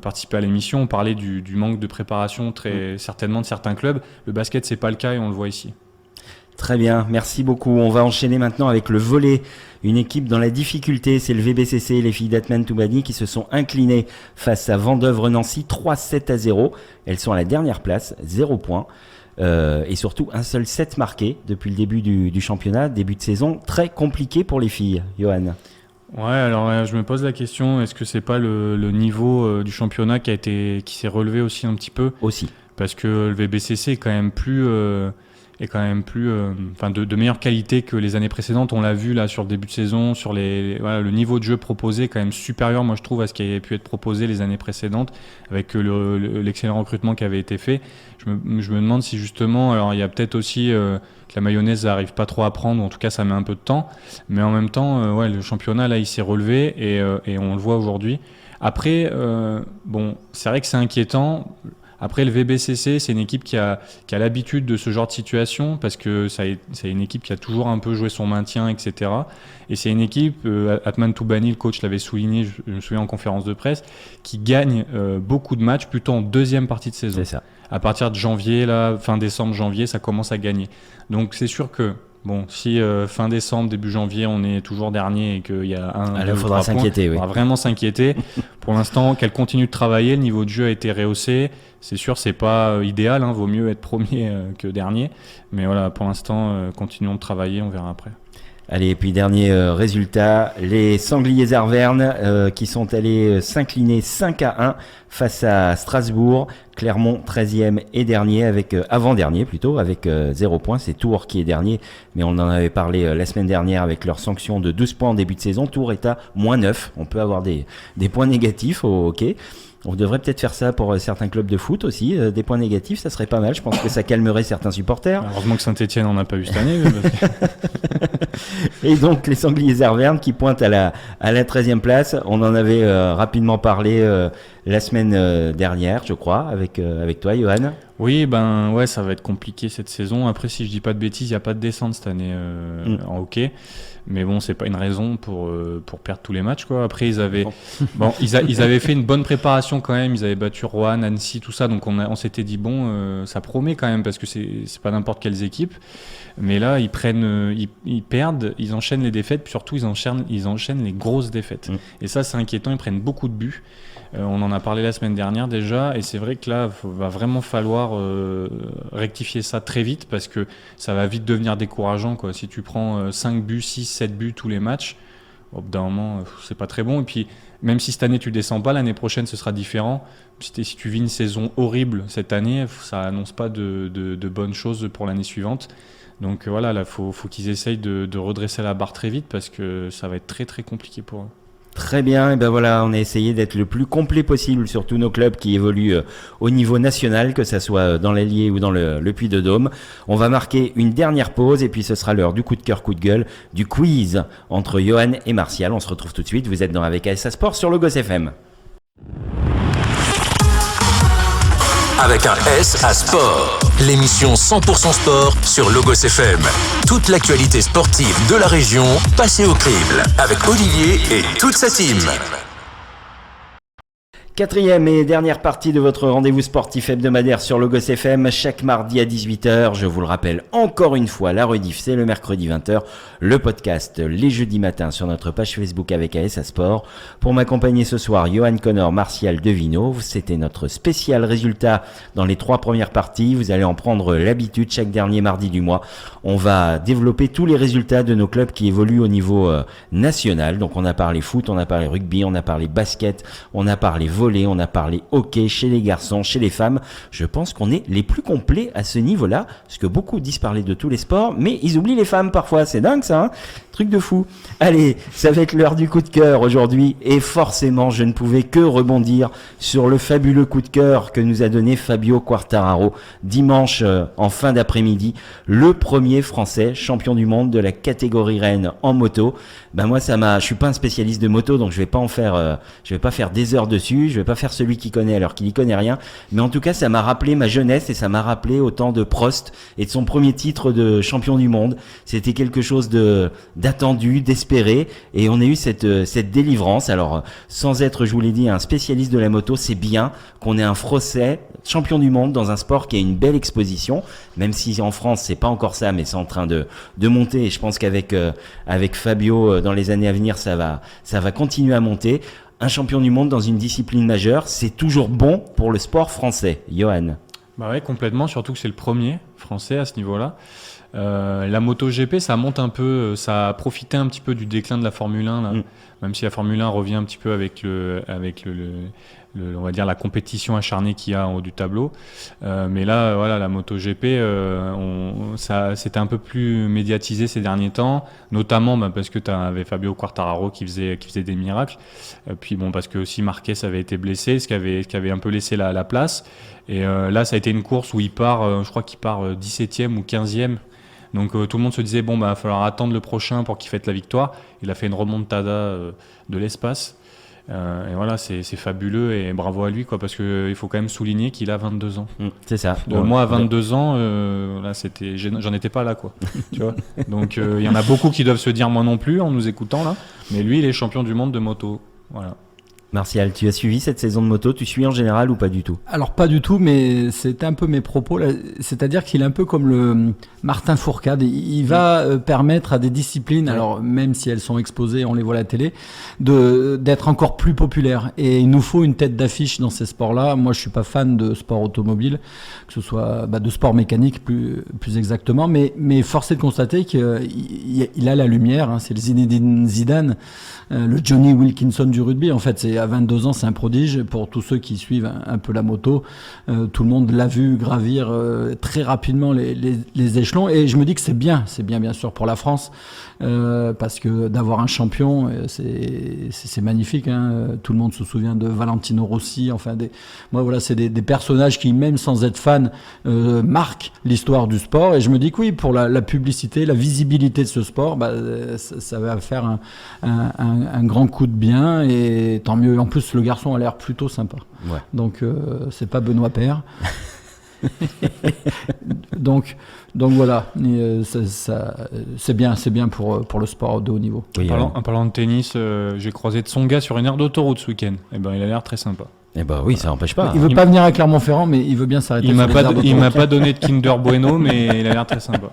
participer à l'émission, on parlait du manque de préparation très certainement de certains clubs. Le basket c'est pas le cas, et on le voit ici. Très bien, merci beaucoup. On va enchaîner maintenant avec le volley. Une équipe dans la difficulté, c'est le VBCC, les filles d'Atman Toubani qui se sont inclinées face à Vendeuvre-Nancy 3-7-0. Elles sont à la dernière place, 0 points. Et surtout un seul set marqué depuis le début du championnat, début de saison. Très compliqué pour les filles, Johan. Ouais, alors je me pose la question, est-ce que c'est pas le niveau du championnat qui s'est relevé aussi un petit peu ? Aussi. Parce que le VBCC est quand même plus... de meilleure qualité que les années précédentes. On l'a vu là sur le début de saison, sur le niveau de jeu proposé est quand même supérieur, moi je trouve, à ce qui avait pu être proposé les années précédentes, avec l'excellent recrutement qui avait été fait. Je me demande si justement, alors il y a peut-être aussi que la mayonnaise n'arrive pas trop à prendre, ou en tout cas ça met un peu de temps, mais en même temps, le championnat là il s'est relevé, et on le voit aujourd'hui. Après, c'est vrai que c'est inquiétant. Après, le VBCC, c'est une équipe qui a l'habitude de ce genre de situation, parce que c'est une équipe qui a toujours un peu joué son maintien, etc. Et c'est une équipe, Atman Toubani, le coach l'avait souligné, je me souviens en conférence de presse, qui gagne beaucoup de matchs plutôt en deuxième partie de saison. C'est ça. À partir de janvier, là, fin décembre, janvier, ça commence à gagner. Donc c'est sûr que si fin décembre, début janvier, on est toujours dernier et qu'il y a il faudra s'inquiéter. Il faudra vraiment s'inquiéter. Pour l'instant, qu'elle continue de travailler, le niveau de jeu a été rehaussé. C'est sûr, c'est pas idéal, vaut mieux être premier que dernier. Mais voilà, pour l'instant, continuons de travailler, on verra après. Allez, et puis dernier résultat, les Sangliers Arvernes qui sont allés s'incliner 5-1 face à Strasbourg. Clermont 13e et dernier, avant-dernier plutôt, avec 0 points. C'est Tours qui est dernier, mais on en avait parlé la semaine dernière avec leur sanction de 12 points en début de saison. Tours est à -9. On peut avoir des points négatifs au hockey. On devrait peut-être faire ça pour certains clubs de foot aussi. Des points négatifs, ça serait pas mal. Je pense que ça calmerait certains supporters. Heureusement que Saint-Etienne n'en a pas eu cette année. Et donc les Sangliers Arvernes qui pointent à la 13e place. On en avait rapidement parlé la semaine dernière, je crois, avec toi, Johan. Oui, ça va être compliqué cette saison. Après, si je dis pas de bêtises, il n'y a pas de descente cette année en hockey. Mais bon, c'est pas une raison pour perdre tous les matchs, quoi. Après, ils avaient fait une bonne préparation quand même. Ils avaient battu Roanne, Annecy, tout ça. Donc on s'était dit ça promet quand même, parce que c'est pas n'importe quelles équipes. Mais là, ils perdent, ils enchaînent les défaites, puis surtout ils enchaînent les grosses défaites. Et ça, c'est inquiétant. Ils prennent beaucoup de buts. On en a parlé la semaine dernière déjà, et c'est vrai que là, va vraiment falloir rectifier ça très vite, parce que ça va vite devenir décourageant, quoi. Si tu prends 5 buts, 6, 7 buts tous les matchs, au bout d'un moment, c'est pas très bon. Et puis, même si cette année tu descends pas, l'année prochaine ce sera différent. Si tu vis une saison horrible cette année, ça annonce pas de bonnes choses pour l'année suivante. Donc voilà, là, faut qu'ils essayent de redresser la barre très vite, parce que ça va être très très compliqué pour eux. Très bien, et ben voilà, on a essayé d'être le plus complet possible sur tous nos clubs qui évoluent au niveau national, que ça soit dans l'Allier ou dans le Puy-de-Dôme. On va marquer une dernière pause, et puis ce sera l'heure du coup de cœur, coup de gueule, du quiz entre Johan et Martial. On se retrouve tout de suite, vous êtes dans Avec ASA Sport sur Logos FM. Avec un S à sport. L'émission 100% sport sur Logos FM. Toute l'actualité sportive de la région passée au crible. Avec Olivier et toute sa team. Quatrième et dernière partie de votre rendez-vous sportif hebdomadaire sur Logos FM, chaque mardi à 18h. Je vous le rappelle encore une fois, la rediff c'est le mercredi 20h, le podcast les jeudis matins sur notre page Facebook avec ASA Sport. Pour m'accompagner ce soir, Johan Connor, Martial Devino. C'était notre spécial résultat dans les 3 premières parties. Vous allez en prendre l'habitude chaque dernier mardi du mois. On va développer tous les résultats de nos clubs qui évoluent au niveau national. Donc on a parlé foot, on a parlé rugby, on a parlé basket, on a parlé volley. volley, on a parlé hockey chez les garçons, chez les femmes. Je pense qu'on est les plus complets à ce niveau-là, parce que beaucoup disent parler de tous les sports, mais ils oublient les femmes parfois. C'est dingue ça, hein, truc de fou. Allez, ça va être l'heure du coup de cœur aujourd'hui, et forcément, je ne pouvais que rebondir sur le fabuleux coup de cœur que nous a donné Fabio Quartararo dimanche en fin d'après-midi, le premier Français champion du monde de la catégorie reine en moto. Ben moi je suis pas un spécialiste de moto, donc je vais pas faire des heures dessus, je vais pas faire celui qui connaît alors qu'il y connaît rien, mais en tout cas ça m'a rappelé ma jeunesse et ça m'a rappelé au temps de Prost et de son premier titre de champion du monde. C'était quelque chose d'attendu, d'espéré, et on a eu cette délivrance. Alors sans être, je vous l'ai dit, un spécialiste de la moto, c'est bien qu'on ait un Français champion du monde dans un sport qui a une belle exposition, même si en France c'est pas encore ça, mais c'est en train de monter, et je pense qu'avec Fabio dans les années à venir ça va continuer à monter. Un champion du monde dans une discipline majeure, c'est toujours bon pour le sport français. Johan. Bah ouais, complètement, surtout que c'est le premier français à ce niveau-là. La MotoGP, ça monte un peu, ça a profité un petit peu du déclin de la Formule 1 là. Même si la Formule 1 revient un petit peu avec on va dire la compétition acharnée qu'il y a en haut du tableau, mais là voilà, la MotoGP ça c'était un peu plus médiatisé ces derniers temps, notamment parce que tu avais Fabio Quartararo qui faisait des miracles, puis bon, parce que aussi Marquez avait été blessé, ce qui avait un peu laissé la place, et là ça a été une course où il part, je crois qu'il part 17e ou 15e. Donc tout le monde se disait il va falloir attendre le prochain pour qu'il fête la victoire. Il a fait une remontada de l'espace. Et voilà, c'est fabuleux, et bravo à lui, quoi, parce que il faut quand même souligner qu'il a 22 ans. C'est ça. Moi à 22 ans, là j'en étais pas là, quoi. Tu vois. Donc il y en a beaucoup qui doivent se dire moi non plus en nous écoutant là, mais lui il est champion du monde de moto. Voilà. Martial, tu as suivi cette saison de moto, tu suis en général ou pas du tout? Alors pas du tout, mais c'était un peu mes propos là. C'est-à-dire qu'il est un peu comme le Martin Fourcade. Il va permettre à des disciplines, alors même si elles sont exposées, on les voit à la télé, d'être encore plus populaires. Et il nous faut une tête d'affiche dans ces sports-là. Moi, je suis pas fan de sport automobile, que ce soit de sport mécanique plus exactement, mais force est de constater qu'il a la lumière. Hein. C'est le Zinedine Zidane, le Johnny Wilkinson du rugby. En fait, à 22 ans, c'est un prodige. Pour tous ceux qui suivent un peu la moto, tout le monde l'a vu gravir très rapidement les échelons. Et je me dis que c'est bien bien sûr pour la France, parce que d'avoir un champion, c'est magnifique. Hein. Tout le monde se souvient de Valentino Rossi. Enfin, moi voilà, c'est des personnages qui, même sans être fan, marquent l'histoire du sport. Et je me dis que oui, pour la publicité, la visibilité de ce sport, ça va faire un grand coup de bien, et tant mieux. En plus, le garçon a l'air plutôt sympa. Ouais. Donc, c'est pas Benoît Paire. donc voilà, c'est bien pour le sport de haut niveau. Oui, en parlant de tennis, j'ai croisé Tsonga sur une aire d'autoroute ce week-end. Et il a l'air très sympa. Eh ben oui, ça n'empêche pas. Il veut pas venir à Clermont-Ferrand, mais il veut bien s'arrêter. Il m'a pas donné de Kinder Bueno, mais il a l'air très sympa.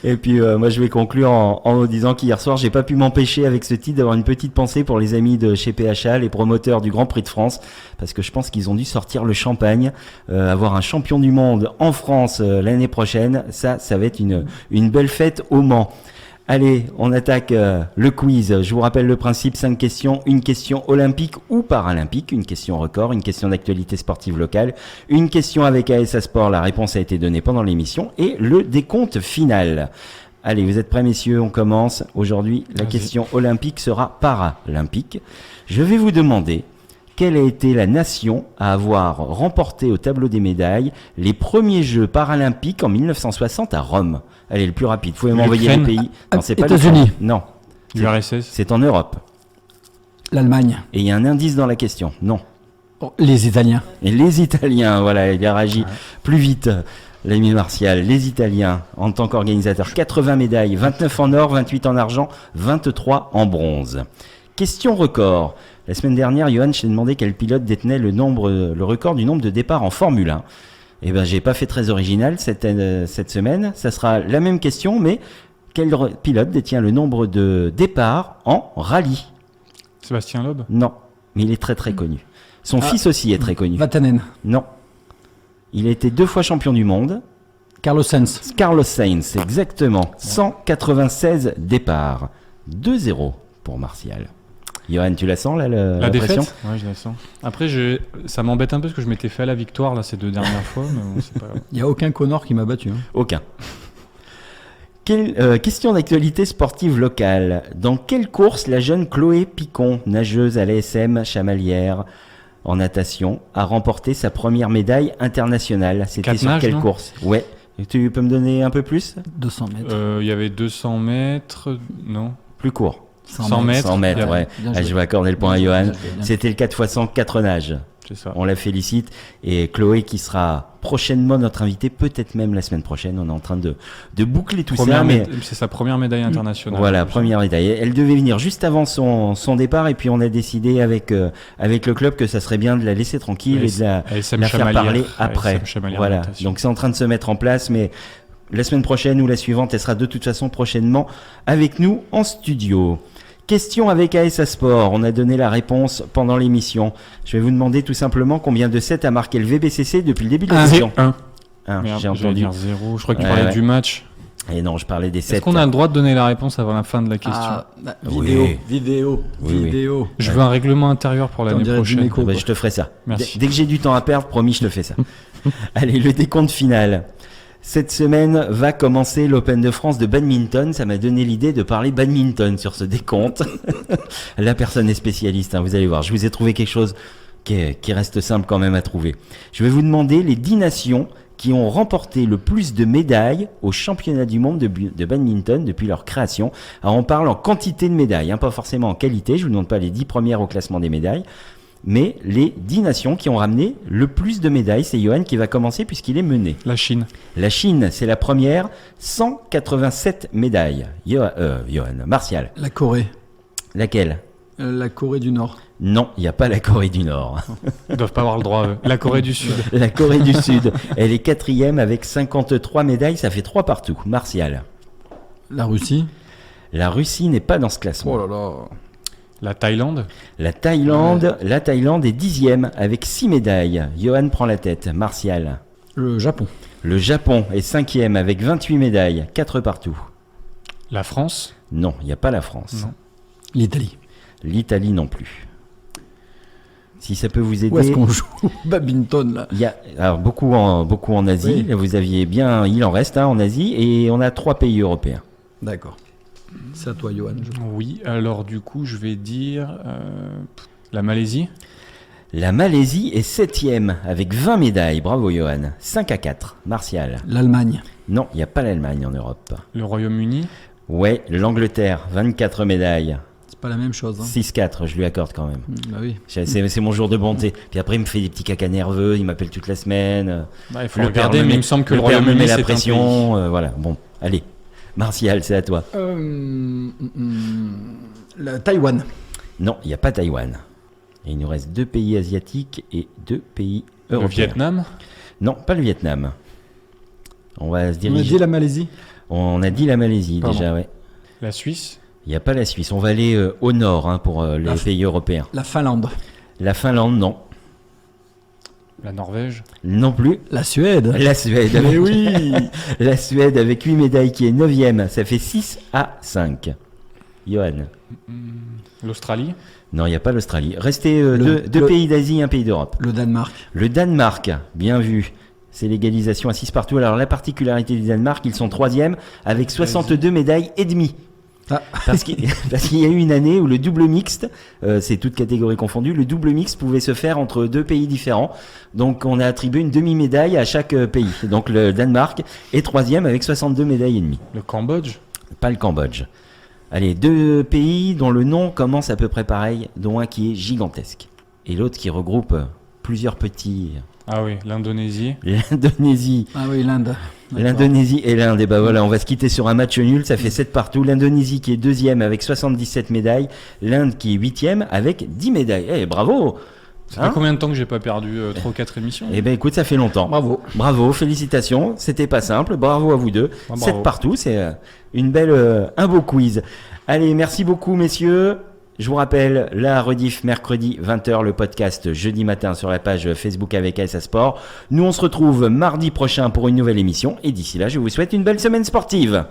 Et puis moi je vais conclure en disant qu'hier soir j'ai pas pu m'empêcher avec ce titre d'avoir une petite pensée pour les amis de chez PHA, les promoteurs du Grand Prix de France, parce que je pense qu'ils ont dû sortir le champagne. Avoir un champion du monde en France l'année prochaine, ça va être une belle fête au Mans. Allez, on attaque le quiz. Je vous rappelle le principe, 5 questions, une question olympique ou paralympique, une question record, une question d'actualité sportive locale, une question avec ASA Sport, la réponse a été donnée pendant l'émission, et le décompte final. Allez, vous êtes prêts messieurs, on commence. Aujourd'hui, la question olympique sera paralympique. Je vais vous demander quelle a été la nation à avoir remporté au tableau des médailles les premiers Jeux paralympiques en 1960 à Rome. Allez, le plus rapide. Vous pouvez m'envoyer les pays. Non, c'est pas États-Unis. Non. L'URSS. C'est en Europe. L'Allemagne. Et il y a un indice dans la question. Non. Les Italiens. Et les Italiens, voilà, il a réagi plus vite. L'ami Martial, les Italiens, en tant qu'organisateurs, 80 médailles, 29 en or, 28 en argent, 23 en bronze. Question record. La semaine dernière, Johan, je t'ai demandé quel pilote détenait le record du nombre de départs en Formule 1. Eh ben, j'ai pas fait très original cette semaine. Ça sera la même question, mais quel pilote détient le nombre de départs en rallye? Sébastien Loeb? Non, mais il est très très connu. Son fils aussi est très connu. Vatanen? Non. Il a été 2 fois champion du monde. Carlos Sainz? Carlos Sainz, exactement. 196 départs. 2-0 pour Martial. Johan, tu la sens là, La défaite pression? Ouais, je la sens. Après, ça m'embête un peu parce que je m'étais fait à la victoire là, ces 2 dernières fois. Mais bon, c'est pas grave. Il n'y a aucun Connor qui m'a battu. Hein. Aucun. Question d'actualité sportive locale. Dans quelle course la jeune Chloé Picon, nageuse à l'ASM Chamalières en natation, a remporté sa première médaille internationale? C'était sur Quatre-nage, quelle non course? Ouais. Tu peux me donner un peu plus? 200 mètres. Il y avait 200 mètres, non? Plus court. 100 mètres. 100 mètres, Bien, ouais. bien Ah, joué. je vais accorder le point à Johan. Bien. C'était le 4x100 4 nages. C'est ça. On la félicite. Et Chloé qui sera prochainement notre invitée, peut-être même la semaine prochaine. On est en train de boucler tout ça. Mais C'est sa première médaille internationale. voilà, première médaille. Elle devait venir juste avant son départ. Et puis on a décidé avec le club que ça serait bien de la laisser tranquille et de la ASM faire Chamalières. parler après. ASM Chamalières Voilà. natation. Donc c'est en train de se mettre en place. Mais la semaine prochaine ou la suivante, elle sera de toute façon prochainement avec nous en studio. Question avec ASA Sport. On a donné la réponse pendant l'émission. Je vais vous demander tout simplement combien de sets a marqué le VBCC depuis le début de l'émission. 1. J'ai J'allais entendu. dire 0. Je crois que tu Ouais, parlais ouais. du match. Et non, je parlais des sets. Est-ce qu'on a le droit de donner la réponse avant la fin de la question? Oui. Vidéo. Oui. Je veux un règlement intérieur pour l'année dirait prochaine. Dimeco. Bah, je te ferai ça. Merci. Dès que j'ai du temps à perdre, promis, je te fais ça. Allez, le décompte final. Cette semaine va commencer l'Open de France de badminton. Ça m'a donné l'idée de parler badminton sur ce décompte. La personne est spécialiste, hein, vous allez voir. Je vous ai trouvé quelque chose qui reste simple quand même à trouver. Je vais vous demander les 10 nations qui ont remporté le plus de médailles au championnat du monde de badminton depuis leur création. Alors on parle en quantité de médailles, hein, pas forcément en qualité. Je vous demande pas les 10 premières au classement des médailles, mais les 10 nations qui ont ramené le plus de médailles. C'est Johan qui va commencer puisqu'il est mené. La Chine. La Chine, c'est la première, 187 médailles. Johan, Martial, La Corée. laquelle? La Corée du Nord. Non, il n'y a pas la Corée du Nord. Ils doivent pas avoir le droit. La Corée du Sud. La Corée du Sud, elle est quatrième avec 53 médailles, ça fait 3 partout. Martial. La Russie. La Russie n'est pas dans ce classement. Oh là là. La Thaïlande. La Thaïlande est 10e avec 6 médailles. Johan prend la tête. Martial. Le Japon. Le Japon est 5e avec 28 médailles, 4 partout. La France. Non, il n'y a pas la France. Non. L'Italie. L'Italie non plus. Si ça peut vous aider. Où est-ce qu'on joue au badminton là? Il y a alors, beaucoup en Asie. Oui. Vous aviez bien, il en reste en Asie et on a 3 pays européens. D'accord. C'est à toi, Johan. Oui. Alors du coup, je vais dire la Malaisie. La Malaisie est 7e avec 20 médailles. Bravo Johan. 5-4. Martial. L'Allemagne. Non, il n'y a pas l'Allemagne en Europe. Le Royaume-Uni. Ouais, l'Angleterre, 24 médailles. C'est pas la même chose. Hein. 6-4, je lui accorde quand même. Bah oui. C'est mon jour de bonté. Puis après, il me fait des petits cacas nerveux, il m'appelle toute la semaine. Il faut Le regarder, père me mais met- il me semble que le père me Royaume-Uni met la c'est un pays. pression. Voilà, bon, allez. Martial, c'est à toi. La Taïwan. Non, il n'y a pas Taïwan. Et il nous reste 2 pays asiatiques et 2 pays Le européens. Vietnam. Non, pas le Vietnam. On va se On a diriger. dit la Malaisie. On a dit la Malaisie Pardon. déjà, ouais. La Suisse. Il n'y a pas la Suisse. On va aller au nord hein, pour les La- pays européens. La Finlande. La Finlande, non. La Norvège. Non plus. La Suède. La Suède. Mais oui. La Suède avec 8 médailles qui est 9e. Ça fait 6-5. Johan. L'Australie. Non, il n'y a pas l'Australie. Restez Le- deux le- pays d'Asie, un pays d'Europe. Le Danemark. Le Danemark, bien vu. C'est l'égalisation à 6 partout. Alors la particularité du Danemark, ils sont 3e avec 62 médailles et demie. Ah. Parce qu'il y a eu une année où le double mixte, c'est toute catégorie confondue, le double mixte pouvait se faire entre 2 pays différents. Donc on a attribué une demi-médaille à chaque pays. Donc le Danemark est 3e avec 62 médailles et demie. Le Cambodge. Pas le Cambodge. Allez, 2 pays dont le nom commence à peu près pareil, dont un qui est gigantesque. Et l'autre qui regroupe plusieurs petits. Ah oui, l'Indonésie. L'Indonésie. Ah oui, l'Inde. D'accord. L'Indonésie et l'Inde. Et ben voilà, on va se quitter sur un match nul, ça fait 7 partout. L'Indonésie qui est 2e avec 77 médailles. L'Inde qui est 8e avec 10 médailles. Eh, bravo! Ça fait combien de temps que j'ai pas perdu 3 ou 4 émissions? Eh ben écoute, ça fait longtemps. Bravo. Bravo, félicitations. C'était pas simple. Bravo à vous deux. Ah, 7 bravo. partout, c'est un beau quiz. Allez, merci beaucoup messieurs. Je vous rappelle, la rediff mercredi 20h, le podcast jeudi matin sur la page Facebook avec ASA Sport. Nous on se retrouve mardi prochain pour une nouvelle émission et d'ici là, je vous souhaite une belle semaine sportive.